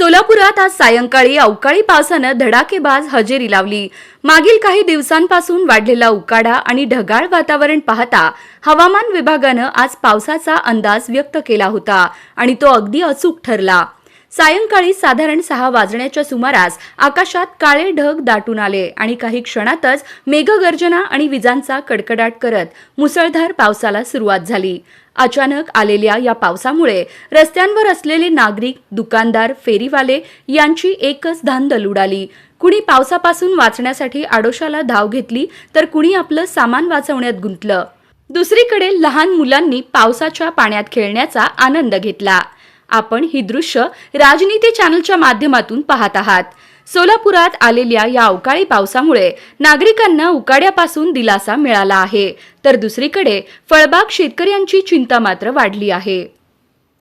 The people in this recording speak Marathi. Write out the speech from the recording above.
सोलापुरात आज सायंकाळी अवकाळी पावसानं धडाकेबाज हजेरी लावली। मागील काही दिवसांपासून वाढलेला उकाडा आणि ढगाळ वातावरण पाहता हवामान विभागानं आज पावसाचा अंदाज व्यक्त केला होता आणि तो अगदी अचूक ठरला। सायंकाळी साधारण 6 वाजण्याच्या सुमारास आकाशात काळे ढग दाटून आले आणि काही क्षणातच मेघगर्जना आणि विजांचा कडकडाट करत मुसळधार पावसाला सुरुवात झाली। अचानक आलेल्या या पावसामुळे रस्त्यांवर असलेले नागरिक, दुकानदार, फेरीवाले यांची एकच धांदल उडाली। कुणी पावसापासून वाचण्यासाठी आडोशाला धाव घेतली तर कुणी आपलं सामान वाचवण्यात गुंतलं। दुसरीकडे लहान मुलांनी पावसाच्या पाण्यात खेळण्याचा आनंद घेतला। आपण ही दृश्य राजनीती चॅनलच्या माध्यमातून पाहत आहात। सोलापुरात आलेल्या या अवकाळी पावसामुळे नागरिकांना उकाड्यापासून दिलासा मिळाला आहे, तर दुसरीकडे फळबाग शेतकऱ्यांची चिंता मात्र वाढली आहे।